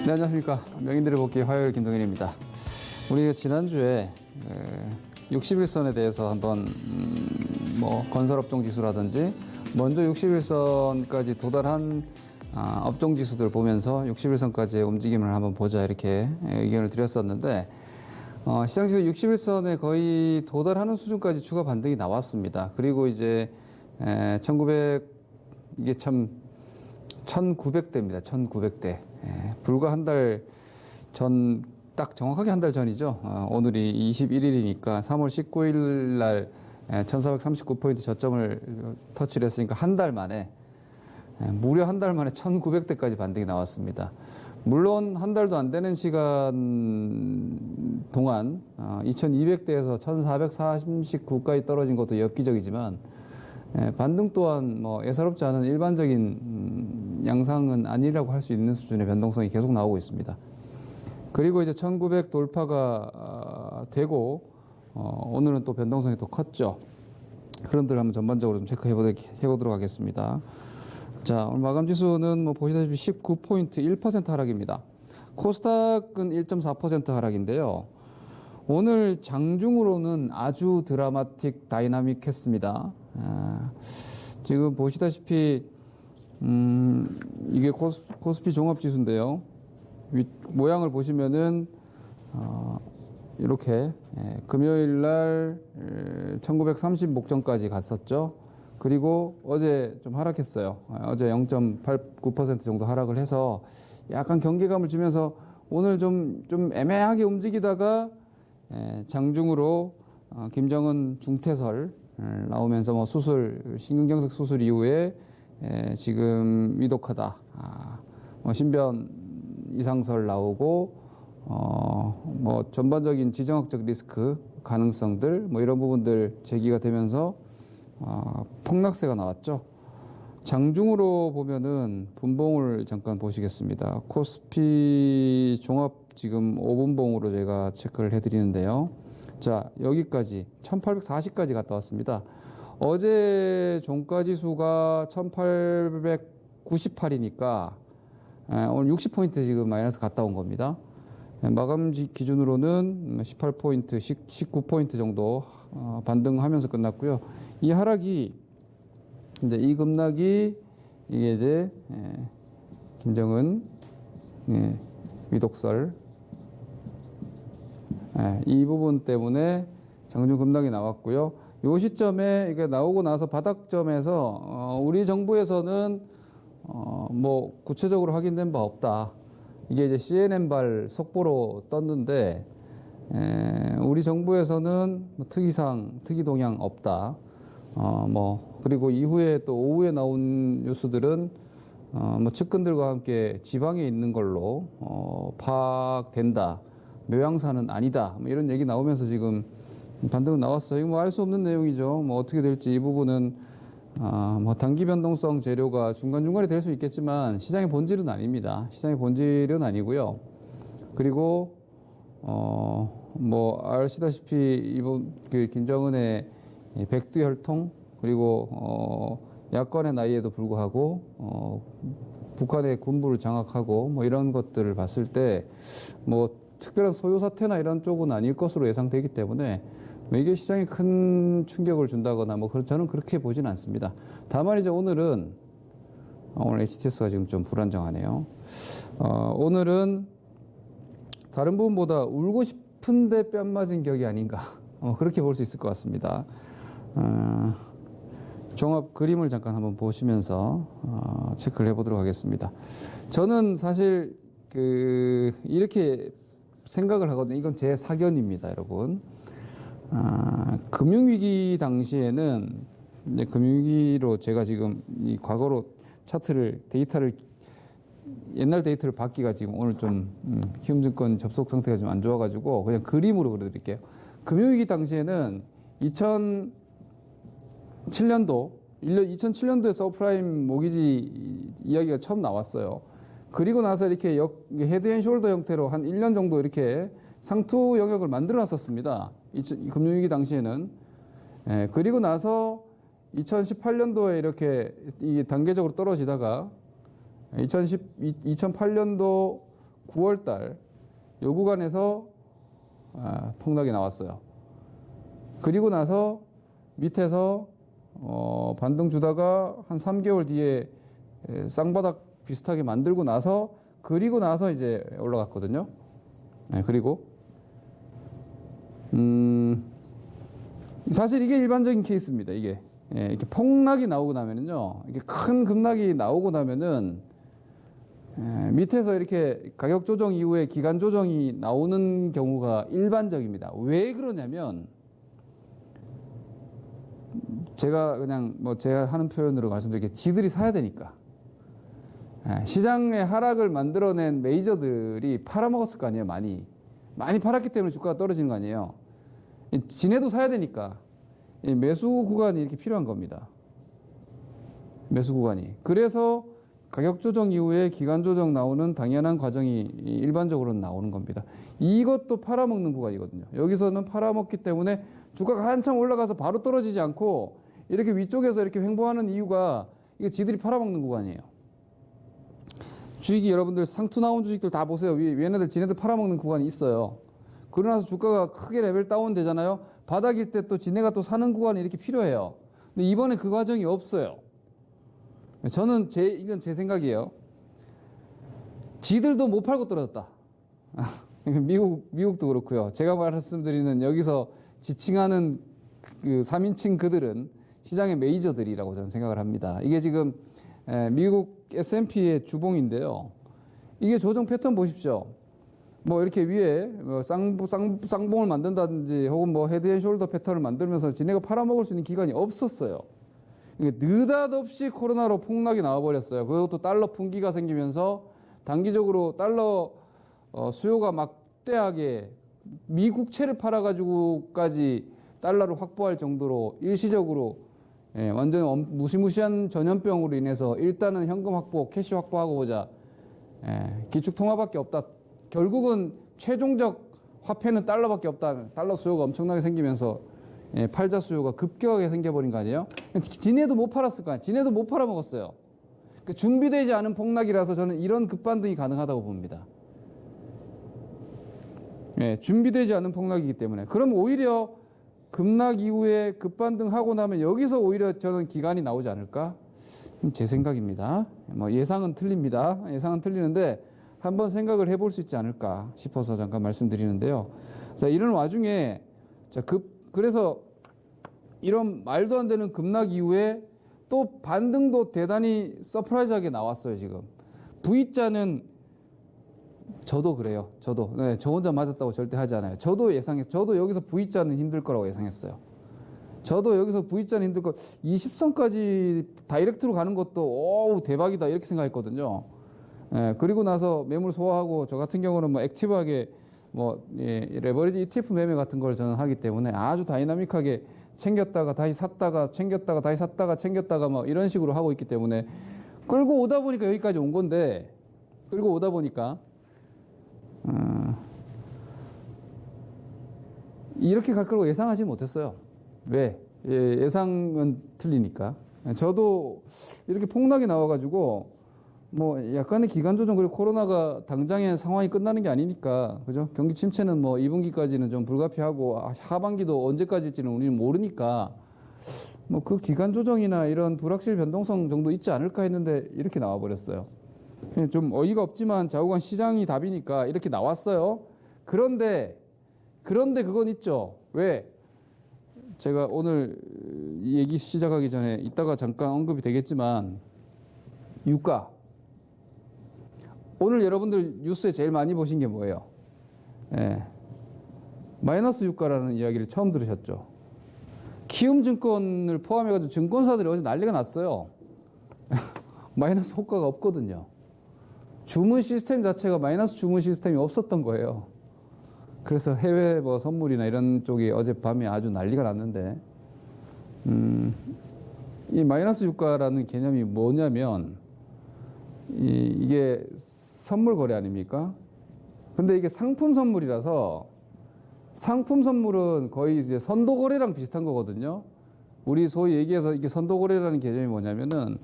네, 안녕하십니까. 명인들의 복귀 화요일 김동현입니다. 우리가 지난주에 61선에 대해서 한번 건설업종 지수라든지 먼저 61선까지 도달한 업종 지수들 보면서 61선까지의 움직임을 한번 보자 이렇게 의견을 드렸었는데 시장 지수 61선에 거의 도달하는 수준까지 추가 반등이 나왔습니다. 그리고 이제 이게 참 1900대입니다. 1900대. 불과 한 달 전, 딱 정확하게 한 달 전이죠. 오늘이 21일이니까 3월 19일 날 1439포인트 저점을 터치를 했으니까 한 달 만에, 무려 한 달 만에 1900대까지 반등이 나왔습니다. 물론 한 달도 안 되는 시간 동안 2200대에서 1439까지 떨어진 것도 엽기적이지만 반등 또한 예사롭지 않은 일반적인 양상은 아니라고 할 수 있는 수준의 변동성이 계속 나오고 있습니다. 그리고 이제 1900 돌파가 되고 오늘은 또 변동성이 더 컸죠. 그런들 한번 전반적으로 좀 체크해 보도록 하겠습니다. 자, 오늘 마감 지수는 보시다시피 19포인트 1% 하락입니다. 코스닥은 1.4% 하락인데요. 오늘 장중으로는 아주 드라마틱 다이나믹했습니다. 지금 보시다시피 이게 코스피 종합지수인데요. 모양을 보시면은 이렇게 금요일 날 1930 목전까지 갔었죠. 그리고 어제 좀 하락했어요. 어제 0.89% 정도 하락을 해서 약간 경계감을 주면서 오늘 좀 애매하게 움직이다가 장중으로 김정은 중퇴설 나오면서 신경경색 수술 이후에 지금 위독하다, 신변 이상설 나오고 전반적인 지정학적 리스크 가능성들 이런 부분들 제기가 되면서 폭락세가 나왔죠. 장중으로 보면은 분봉을 잠깐 보시겠습니다. 코스피 종합 지금 5분봉으로 제가 체크를 해드리는데요. 자, 여기까지 1840까지 갔다 왔습니다. 어제 종가지수가 1898이니까 오늘 60포인트 지금 마이너스 갔다 온 겁니다. 마감 기준으로는 18포인트, 19포인트 정도 반등하면서 끝났고요. 이 하락이 이제 이 급락이 이게 이제 김정은 위독설 이 부분 때문에 장중 급락이 나왔고요. 이 시점에 이게 나오고 나서 바닥점에서 우리 정부에서는 구체적으로 확인된 바 없다. 이게 이제 CNN발 속보로 떴는데 우리 정부에서는 특이사항, 특이동향 없다. 그리고 이후에 또 오후에 나온 뉴스들은 측근들과 함께 지방에 있는 걸로 파악된다. 묘양사는 아니다. 이런 얘기 나오면서 지금 반등은 나왔어요. 이거 알 수 없는 내용이죠. 어떻게 될지 이 부분은 단기 변동성 재료가 중간중간에 될 수 있겠지만 시장의 본질은 아닙니다. 시장의 본질은 아니고요. 그리고 아시다시피 이번 김정은의 백두혈통 그리고 야권의 나이에도 불구하고 북한의 군부를 장악하고 이런 것들을 봤을 때 특별한 소요 사태나 이런 쪽은 아닐 것으로 예상되기 때문에 이게 시장에 큰 충격을 준다거나 저는 그렇게 보진 않습니다. 다만 이제 오늘 HTS가 지금 좀 불안정하네요. 오늘은 다른 부분보다 울고 싶은데 뺨 맞은 격이 아닌가 그렇게 볼 수 있을 것 같습니다. 종합 그림을 잠깐 한번 보시면서 체크를 해보도록 하겠습니다. 저는 사실 이렇게 생각을 하거든요. 이건 제 사견입니다, 여러분. 금융위기 당시에는 이제 금융위기로 제가 지금 이 과거로 데이터를 옛날 데이터를 받기가 지금 오늘 좀 키움증권 접속 상태가 좀 안 좋아가지고 그냥 그림으로 그려드릴게요. 금융위기 당시에는 2007년도에 서브프라임 모기지 이야기가 처음 나왔어요. 그리고 나서 이렇게 헤드앤숄더 형태로 한 1년 정도 이렇게 상투 영역을 만들어 놨었습니다. 금융위기 당시에는. 그리고 나서 2018년도에 이렇게 단계적으로 떨어지다가 2008년도 9월 달 요 구간에서 폭락이 나왔어요. 그리고 나서 밑에서 반등 주다가 한 3개월 뒤에 쌍바닥 비슷하게 만들고 나서 그리고 나서 이제 올라갔거든요. 그리고 사실 이게 일반적인 케이스입니다. 이게 이렇게 폭락이 나오고 나면은요, 이렇게 큰 급락이 나오고 나면은 밑에서 이렇게 가격 조정 이후에 기간 조정이 나오는 경우가 일반적입니다. 왜 그러냐면 제가 그냥 뭐 제가 하는 표현으로 말씀드릴게요. 지들이 사야 되니까. 시장의 하락을 만들어낸 메이저들이 팔아먹었을 거 아니에요. 많이 팔았기 때문에 주가가 떨어지는 거 아니에요. 지네도 사야 되니까 매수 구간이 이렇게 필요한 겁니다. 매수 구간이. 그래서 가격 조정 이후에 기간 조정 나오는 당연한 과정이 일반적으로는 나오는 겁니다. 이것도 팔아먹는 구간이거든요. 여기서는 팔아먹기 때문에 주가가 한참 올라가서 바로 떨어지지 않고 이렇게 위쪽에서 이렇게 횡보하는 이유가 이게 지들이 팔아먹는 구간이에요. 주식이 여러분들 상투 나온 주식들 다 보세요. 얘네들 지네들 팔아먹는 구간이 있어요. 그러고 나서 주가가 크게 레벨 다운 되잖아요. 바닥일 때 또 지네가 또 사는 구간이 이렇게 필요해요. 근데 이번에 그 과정이 없어요. 저는 이건 제 생각이에요. 지들도 못 팔고 떨어졌다. 미국도 그렇고요. 제가 말씀드리는 여기서 지칭하는 그 3인칭 그들은 시장의 메이저들이라고 저는 생각을 합니다. 이게 지금 미국 S&P의 주봉인데요. 이게 조정 패턴 보십시오. 뭐 이렇게 위에 뭐 쌍봉을 만든다든지 혹은 뭐 헤드앤숄더 패턴을 만들면서 지네가 팔아먹을 수 있는 기간이 없었어요. 이게 느닷없이 코로나로 폭락이 나와버렸어요. 그것도 달러 풍기가 생기면서 단기적으로 달러 수요가 막대하게 미국채를 팔아가지고까지 달러를 확보할 정도로 일시적으로 완전 무시무시한 전염병으로 인해서 일단은 현금 확보, 캐시 확보하고 보자. 기축통화밖에 없다. 결국은 최종적 화폐는 달러밖에 없다. 달러 수요가 엄청나게 생기면서 팔자 수요가 급격하게 생겨버린 거 아니에요? 지네도 못 팔았을 거 아니에요? 지네도 못 팔아먹었어요. 그러니까 준비되지 않은 폭락이라서 저는 이런 급반등이 가능하다고 봅니다. 준비되지 않은 폭락이기 때문에. 그럼 오히려 급락 이후에 급반등하고 나면 여기서 오히려 저는 기간이 나오지 않을까? 제 생각입니다. 뭐 예상은 틀립니다. 예상은 틀리는데 한번 생각을 해볼 수 있지 않을까 싶어서 잠깐 말씀드리는데요. 자, 이런 와중에 그래서 이런 말도 안 되는 급락 이후에 또 반등도 대단히 서프라이즈하게 나왔어요. 지금 V자는 저도 그래요. 저도 저 혼자 맞았다고 절대 하지 않아요. 저도 여기서 V자는 힘들 거라고 예상했어요. 저도 여기서 V자는 힘들 거 20선까지 다이렉트로 가는 것도 오 대박이다 이렇게 생각했거든요. 그리고 나서 매물 소화하고 저 같은 경우는 뭐 액티브하게 뭐 레버리지 ETF 매매 같은 걸 저는 하기 때문에 아주 다이나믹하게 챙겼다가 다시 샀다가 챙겼다가 다시 샀다가 챙겼다가 뭐 이런 식으로 하고 있기 때문에 끌고 오다 보니까 여기까지 온 건데 끌고 오다 보니까 이렇게 갈 거라고 예상하지 못했어요. 왜? 예상은 틀리니까. 저도 이렇게 폭락이 나와가지고 뭐 약간의 기간 조정 그리고 코로나가 당장의 상황이 끝나는 게 아니니까 그죠? 경기 침체는 뭐 2분기까지는 좀 불가피하고 하반기도 언제까지일지는 우리는 모르니까 뭐 그 기간 조정이나 이런 불확실 변동성 정도 있지 않을까 했는데 이렇게 나와 버렸어요. 좀 어이가 없지만 좌우간 시장이 답이니까 이렇게 나왔어요. 그런데 그건 있죠. 왜? 제가 오늘 얘기 시작하기 전에 이따가 잠깐 언급이 되겠지만 유가. 오늘 여러분들 뉴스에 제일 많이 보신 게 뭐예요? 마이너스 유가라는 이야기를 처음 들으셨죠? 키움증권을 포함해가지고 증권사들이 어제 난리가 났어요. 마이너스 효과가 없거든요. 주문 시스템 자체가 마이너스 주문 시스템이 없었던 거예요. 그래서 해외 뭐 선물이나 이런 쪽이 어젯밤에 아주 난리가 났는데, 이 마이너스 유가라는 개념이 뭐냐면, 이게 선물 거래 아닙니까? 근데 이게 상품 선물이라서 상품 선물은 거의 이제 선도 거래랑 비슷한 거거든요. 우리 소위 얘기해서 이게 선도 거래라는 개념이 뭐냐면은,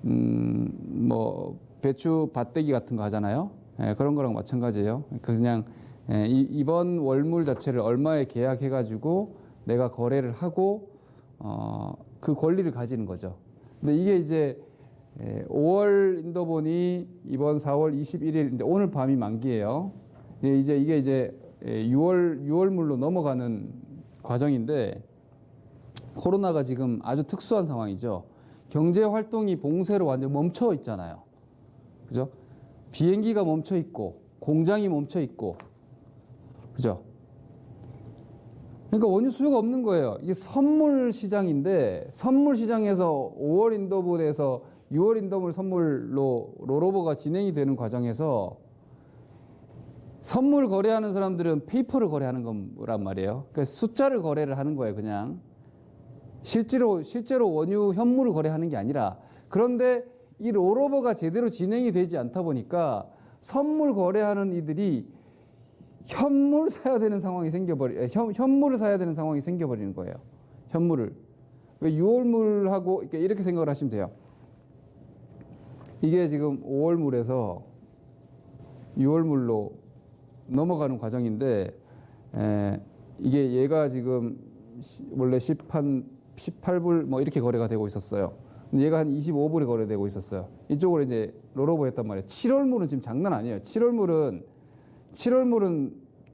뭐 배추 밭대기 같은 거 하잖아요. 그런 거랑 마찬가지예요. 그냥 이번 월물 자체를 얼마에 계약해가지고 내가 거래를 하고 그 권리를 가지는 거죠. 근데 이게 이제 5월 인더본이 이번 4월 21일 오늘 밤이 만기예요. 이게 이제 6월물로 넘어가는 과정인데 코로나가 지금 아주 특수한 상황이죠. 경제 활동이 봉쇄로 완전 멈춰 있잖아요. 그죠? 비행기가 멈춰 있고 공장이 멈춰 있고 그죠? 그러니까 원유 수요가 없는 거예요. 이게 선물 시장인데 선물 시장에서 5월 인더분에서 6월 인더분 선물로 롤오버가 진행이 되는 과정에서 선물 거래하는 사람들은 페이퍼를 거래하는 거란 말이에요. 그러니까 숫자를 거래를 하는 거예요, 그냥. 실제로 원유 현물을 거래하는 게 아니라. 그런데 이 롤오버가 제대로 진행이 되지 않다 보니까 선물 거래하는 이들이 현물을 사야 되는 상황이 생겨버리는 거예요. 현물을. 6월물하고 이렇게 생각을 하시면 돼요. 이게 지금 5월물에서 6월물로 넘어가는 과정인데, 이게 얘가 지금 원래 18불 뭐 이렇게 거래가 되고 있었어요. 근데 얘가 한 25불에 거래되고 있었어요. 이쪽으로 이제 롤오버 했단 말이에요. 7월물은 지금 장난 아니에요. 7월물은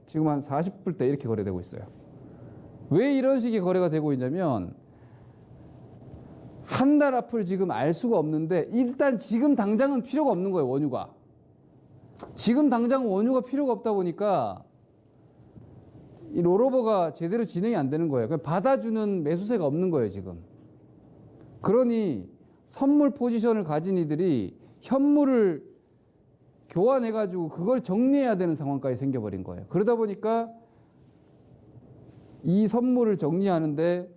지금 한 40불대 이렇게 거래되고 있어요. 왜 이런 식의 거래가 되고 있냐면, 한 달 앞을 지금 알 수가 없는데, 일단 지금 당장은 필요가 없는 거예요, 원유가. 지금 당장 원유가 필요가 없다 보니까, 이 롤오버가 제대로 진행이 안 되는 거예요. 받아주는 매수세가 없는 거예요, 지금. 그러니 선물 포지션을 가진 이들이 현물을 교환해가지고 그걸 정리해야 되는 상황까지 생겨버린 거예요. 그러다 보니까 이 선물을 정리하는데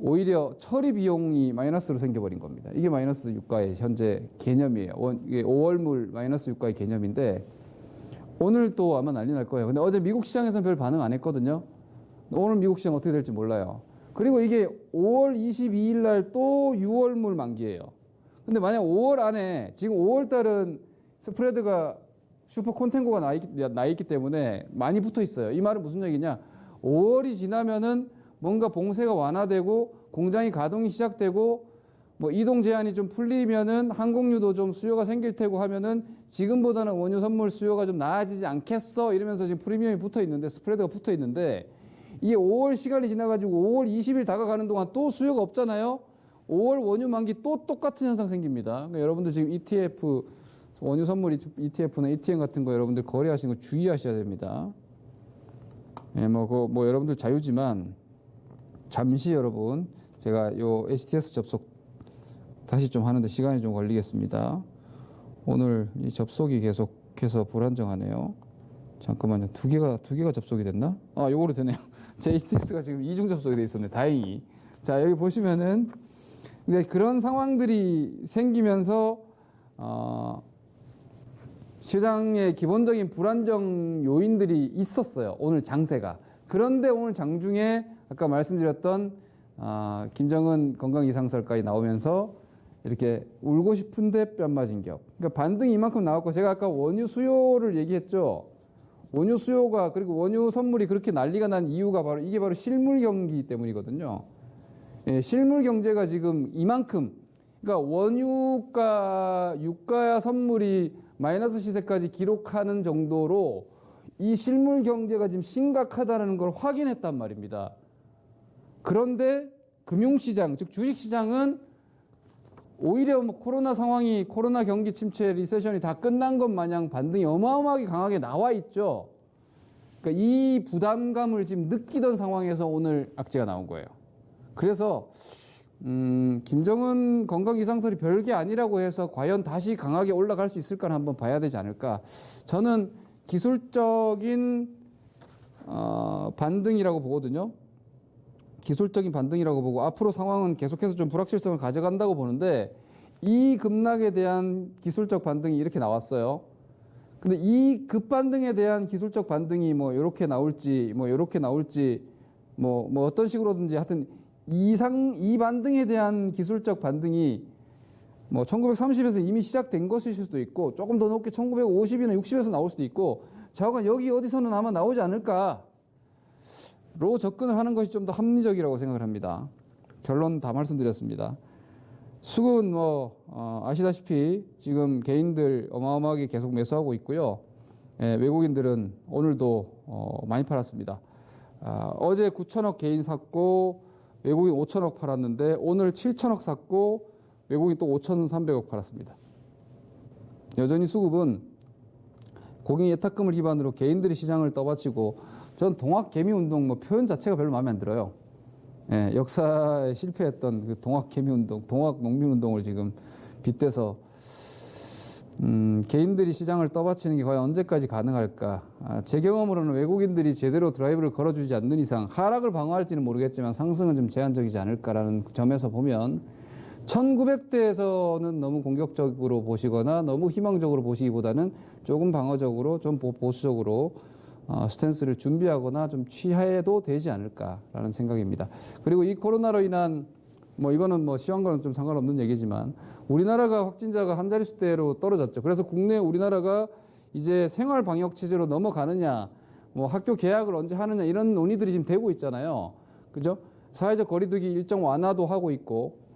오히려 처리 비용이 마이너스로 생겨버린 겁니다. 이게 마이너스 유가의 현재 개념이에요. 이게 5월물 마이너스 유가의 개념인데, 오늘 또 아마 난리 날 거예요. 근데 어제 미국 시장에서는 별 반응 안 했거든요. 오늘 미국 시장 어떻게 될지 몰라요. 그리고 이게 5월 22일 날 또 6월물 만기예요. 근데 만약 5월 안에, 지금 5월 달은 스프레드가 슈퍼 콘텐고가 나 있기 때문에 많이 붙어 있어요. 이 말은 무슨 얘기냐? 5월이 지나면은 뭔가 봉쇄가 완화되고 공장이 가동이 시작되고 뭐 이동 제한이 좀 풀리면은 항공유도 좀 수요가 생길 테고 하면은 지금보다는 원유 선물 수요가 좀 나아지지 않겠어 이러면서 지금 프리미엄이 붙어 있는데, 스프레드가 붙어 있는데, 이게 5월 시간이 지나가지고 5월 20일 다가가는 동안 또 수요가 없잖아요. 5월 원유 만기 또 똑같은 현상 생깁니다. 그러니까 여러분들 지금 ETF, 원유 선물 ETF나 ETN 같은 거 여러분들 거래하시는 거 주의하셔야 됩니다. 뭐 여러분들 자유지만 잠시 여러분 제가 요 HTS 접속 다시 좀 하는데 시간이 좀 걸리겠습니다. 오늘 이 접속이 계속해서 불안정하네요. 잠깐만요. 두 개가 접속이 됐나? 요거로 되네요. 제 HTS가 지금 이중 접속이 돼 있었네. 다행히. 자, 여기 보시면은 이제 그런 상황들이 생기면서 시장의 기본적인 불안정 요인들이 있었어요. 오늘 장세가. 그런데 오늘 장중에 아까 말씀드렸던 김정은 건강 이상설까지 나오면서 이렇게 울고 싶은데 뺨 맞은 격. 그러니까 반등이 이만큼 나왔고, 제가 아까 원유 수요를 얘기했죠. 원유 수요가, 그리고 원유 선물이 그렇게 난리가 난 이유가 이게 바로 실물 경기 때문이거든요. 실물 경제가 지금 이만큼, 그러니까 원유가, 유가 선물이 마이너스 시세까지 기록하는 정도로 이 실물 경제가 지금 심각하다는 걸 확인했단 말입니다. 그런데 금융시장, 즉 주식시장은 오히려 뭐 코로나 경기 침체, 리세션이 다 끝난 것 마냥 반등이 어마어마하게 강하게 나와 있죠. 그러니까 이 부담감을 지금 느끼던 상황에서 오늘 악재가 나온 거예요. 그래서 김정은 건강 이상설이 별게 아니라고 해서 과연 다시 강하게 올라갈 수 있을까를 한번 봐야 되지 않을까. 저는 기술적인 반등이라고 보거든요. 기술적인 반등이라고 보고, 앞으로 상황은 계속해서 좀 불확실성을 가져간다고 보는데, 이 급락에 대한 기술적 반등이 이렇게 나왔어요. 근데 이 급반등에 대한 기술적 반등이 뭐 이렇게 나올지 어떤 식으로든지 하여튼 이 반등에 대한 기술적 반등이 뭐 1930에서 이미 시작된 것일 수도 있고 조금 더 높게 1950이나 60에서 나올 수도 있고 좌우간 여기 어디서는 아마 나오지 않을까로 접근을 하는 것이 좀 더 합리적이라고 생각을 합니다. 결론 다 말씀드렸습니다. 수급은 아시다시피 지금 개인들 어마어마하게 계속 매수하고 있고요. 외국인들은 오늘도 많이 팔았습니다. 어제 9천억 개인 샀고 외국인 5천억 팔았는데 오늘 7천억 샀고 외국인 또 5,300억 팔았습니다. 여전히 수급은 고객 예탁금을 기반으로 개인들이 시장을 떠받치고 전 동학 개미 운동 표현 자체가 별로 마음에 안 들어요. 역사에 실패했던 그 동학 개미 운동, 동학 농민 운동을 지금 빗대서 개인들이 시장을 떠받치는 게 과연 언제까지 가능할까? 제 경험으로는 외국인들이 제대로 드라이브를 걸어주지 않는 이상 하락을 방어할지는 모르겠지만 상승은 좀 제한적이지 않을까라는 점에서 보면 1900대에서는 너무 공격적으로 보시거나 너무 희망적으로 보시기보다는 조금 방어적으로 좀 보수적으로 스탠스를 준비하거나 좀 취해도 되지 않을까라는 생각입니다. 그리고 이 코로나로 인한 이거는 시황과는 좀 상관없는 얘기지만 우리나라가 확진자가 한 자릿수대로 떨어졌죠. 그래서 국내 우리나라가 이제 생활 방역 체제로 넘어가느냐, 학교 개학을 언제 하느냐 이런 논의들이 지금 되고 있잖아요. 그죠? 사회적 거리두기 일정 완화도 하고 있고.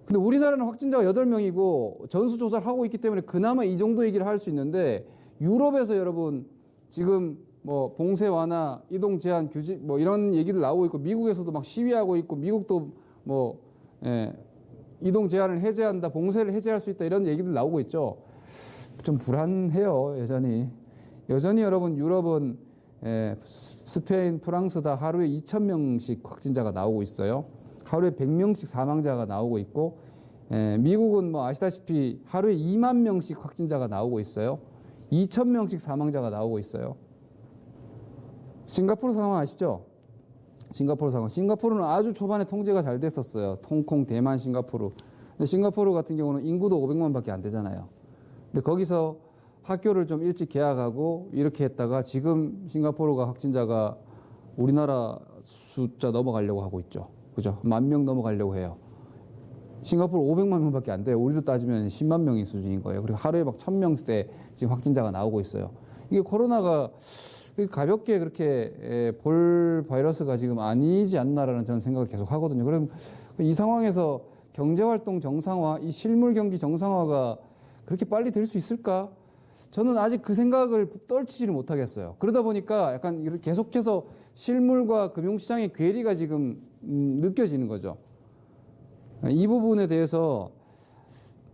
근데 우리나라는 확진자가 8명이고 전수조사를 하고 있기 때문에 그나마 이 정도 얘기를 할 수 있는데 유럽에서 여러분 지금 봉쇄 완화, 이동 제한 규제 이런 얘기들 나오고 있고 미국에서도 막 시위하고 있고 미국도 이동 제한을 해제한다, 봉쇄를 해제할 수 있다 이런 얘기들 나오고 있죠. 좀 불안해요, 여전히. 여전히 여러분 유럽은 스페인, 프랑스 다 하루에 2,000명씩 확진자가 나오고 있어요. 하루에 100명씩 사망자가 나오고 있고 미국은 아시다시피 하루에 2만 명씩 확진자가 나오고 있어요. 2,000명씩 사망자가 나오고 있어요. 싱가포르 상황 아시죠? 싱가포르 상황. 싱가포르는 아주 초반에 통제가 잘 됐었어요. 홍콩, 대만, 싱가포르. 근데 싱가포르 같은 경우는 인구도 500만밖에 안 되잖아요. 근데 거기서 학교를 좀 일찍 개학하고 이렇게 했다가 지금 싱가포르가 확진자가 우리나라 숫자 넘어가려고 하고 있죠. 그죠? 10,000명 넘어가려고 해요. 싱가포르 500만 명밖에 안 돼요. 우리로 따지면 10만 명이 수준인 거예요. 그리고 하루에 1,000명대 지금 확진자가 나오고 있어요. 이게 코로나가 가볍게 그렇게 볼 바이러스가 지금 아니지 않나라는 저는 생각을 계속 하거든요. 그럼 이 상황에서 경제활동 정상화, 이 실물 경기 정상화가 그렇게 빨리 될 수 있을까? 저는 아직 그 생각을 떨치지를 못하겠어요. 그러다 보니까 약간 이렇게 계속해서 실물과 금융시장의 괴리가 지금 느껴지는 거죠. 이 부분에 대해서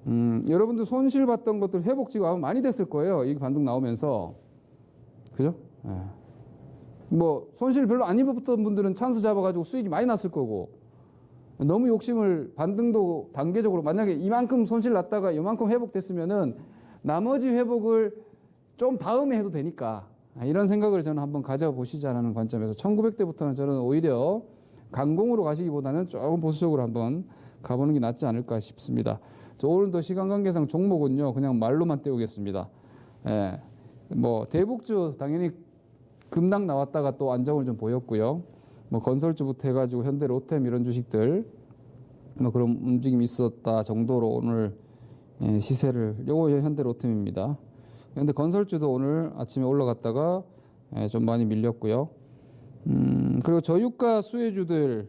여러분들 손실 봤던 것들 회복 지금 아마 많이 됐을 거예요. 이 반등 나오면서. 그죠? 손실 별로 안 입었던 분들은 찬스 잡아가지고 수익이 많이 났을 거고, 너무 욕심을 반등도 단계적으로 만약에 이만큼 손실 났다가 이만큼 회복됐으면은 나머지 회복을 좀 다음에 해도 되니까 이런 생각을 저는 한번 가져보시자라는 관점에서 1900대부터는 저는 오히려 강공으로 가시기보다는 조금 보수적으로 한번 가보는 게 낫지 않을까 싶습니다. 오늘도 시간 관계상 종목은요 그냥 말로만 때우겠습니다. 대북주 당연히 급락 나왔다가 또 안정을 좀 보였고요. 건설주부터 해가지고 현대 로템 이런 주식들 그런 움직임이 있었다 정도로 오늘 시세를 요거 현대 로템입니다. 근데 건설주도 오늘 아침에 올라갔다가 좀 많이 밀렸고요. 그리고 저유가 수혜주들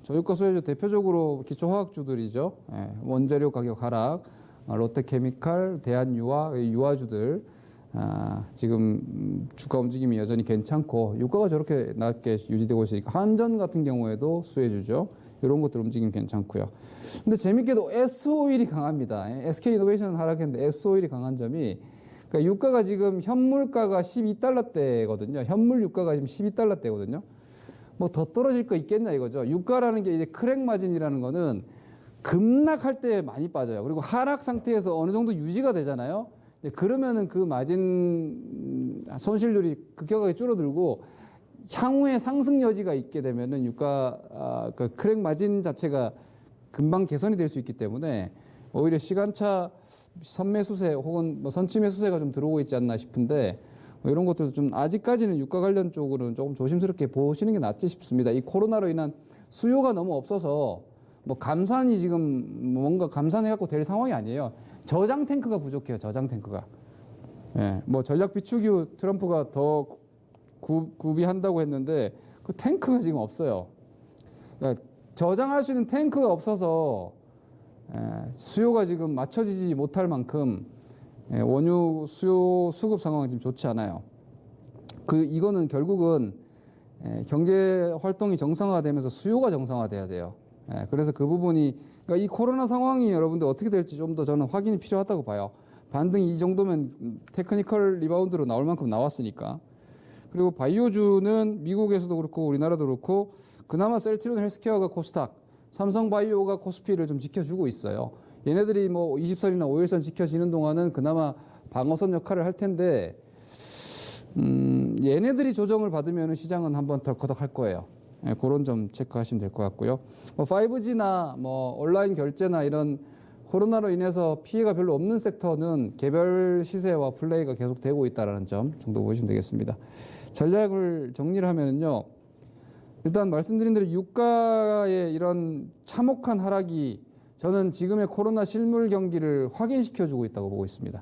저유가 수혜주 대표적으로 기초화학주들이죠. 원재료 가격 하락, 롯데케미칼, 대한유화, 유화주들 지금 주가 움직임이 여전히 괜찮고 유가가 저렇게 낮게 유지되고 있으니까 한전 같은 경우에도 수혜주죠. 이런 것들 움직임 괜찮고요. 근데 재밌게도 S오일이 강합니다. SK이노베이션은 하락했는데 S오일이 강한 점이 그러니까 유가가 지금 현물가가 12달러대거든요. 현물 유가가 지금 12달러대거든요. 더 떨어질 거 있겠냐 이거죠. 유가라는 게 이제 크랙 마진이라는 거는 급락할 때 많이 빠져요. 그리고 하락 상태에서 어느 정도 유지가 되잖아요. 그러면은 그 마진 손실률이 급격하게 줄어들고 향후에 상승 여지가 있게 되면은 유가 그 크랙 마진 자체가 금방 개선이 될 수 있기 때문에 오히려 시간차 선매 수세 혹은 선침의 수세가 좀 들어오고 있지 않나 싶은데 이런 것들도 좀 아직까지는 유가 관련 쪽으로는 조금 조심스럽게 보시는 게 낫지 싶습니다. 이 코로나로 인한 수요가 너무 없어서 뭐 감산이 지금 뭔가 감산해갖고 될 상황이 아니에요. 저장 탱크가 부족해요. 저장 탱크가. 예, 뭐 전략 비축유 트럼프가 더 구비한다고 했는데 그 탱크가 지금 없어요. 그러니까 저장할 수 있는 탱크가 없어서 수요가 지금 맞춰지지 못할 만큼 원유 수요 수급 상황이 지금 좋지 않아요. 이거는 결국은 경제 활동이 정상화되면서 수요가 정상화돼야 돼요. 그래서 그 부분이 그러니까 이 코로나 상황이 여러분들 어떻게 될지 좀 더 저는 확인이 필요하다고 봐요. 반등이 이 정도면 테크니컬 리바운드로 나올 만큼 나왔으니까. 그리고 바이오주는 미국에서도 그렇고 우리나라도 그렇고 그나마 셀트리온 헬스케어가 코스닥, 삼성바이오가 코스피를 좀 지켜주고 있어요. 얘네들이 뭐 20선이나 5일선 지켜지는 동안은 그나마 방어선 역할을 할 텐데 얘네들이 조정을 받으면 시장은 한번 덜커덕 할 거예요. 그런 점 체크하시면 될 것 같고요. 뭐 5G나 뭐 온라인 결제나 이런 코로나로 인해서 피해가 별로 없는 섹터는 개별 시세와 플레이가 계속 되고 있다는 점 정도 보시면 되겠습니다. 전략을 정리를 하면요. 일단 말씀드린 대로 유가의 이런 참혹한 하락이 저는 지금의 코로나 실물 경기를 확인시켜주고 있다고 보고 있습니다.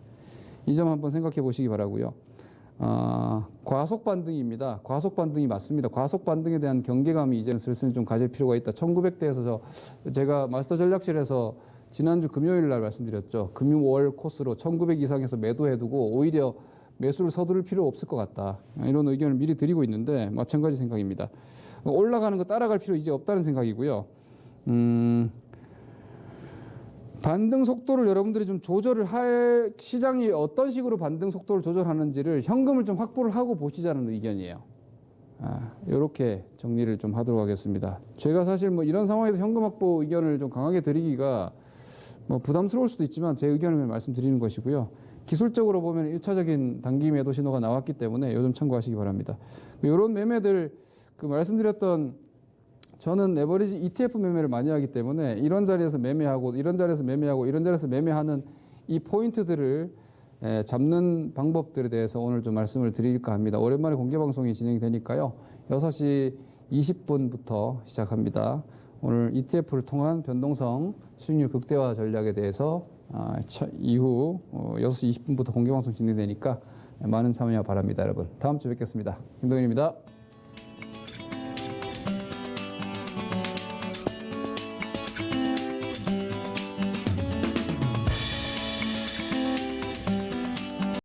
이 점 한번 생각해 보시기 바라고요. 과속 반등입니다. 과속 반등이 맞습니다. 과속 반등에 대한 경계감이 이제는 슬슬 좀 가질 필요가 있다. 1900대에서 제가 마스터 전략실에서 지난주 금요일 날 말씀드렸죠. 금융월 코스로 1900 이상에서 매도해두고 오히려 매수를 서두를 필요 없을 것 같다. 이런 의견을 미리 드리고 있는데 마찬가지 생각입니다. 올라가는 거 따라갈 필요 이제 없다는 생각이고요. 반등 속도를 여러분들이 좀 조절을 할 시장이 어떤 식으로 반등 속도를 조절하는지를 현금을 좀 확보를 하고 보시자는 의견이에요. 이렇게 정리를 좀 하도록 하겠습니다. 제가 사실 뭐 이런 상황에서 현금 확보 의견을 좀 강하게 드리기가 뭐 부담스러울 수도 있지만 제 의견을 말씀드리는 것이고요. 기술적으로 보면 1차적인 단기 매도 신호가 나왔기 때문에 요점 참고하시기 바랍니다. 이런 매매들 말씀드렸던 저는 레버리지 ETF 매매를 많이 하기 때문에 이런 자리에서 매매하고 이런 자리에서 매매하고 이런 자리에서 매매하는 이 포인트들을 잡는 방법들에 대해서 오늘 좀 말씀을 드릴까 합니다. 오랜만에 공개 방송이 진행이 되니까요. 6시 20분부터 시작합니다. 오늘 ETF를 통한 변동성 수익률 극대화 전략에 대해서 이후 6시 20분부터 공개 방송 진행되니까 많은 참여 바랍니다, 여러분. 다음 주에 뵙겠습니다. 김동현입니다.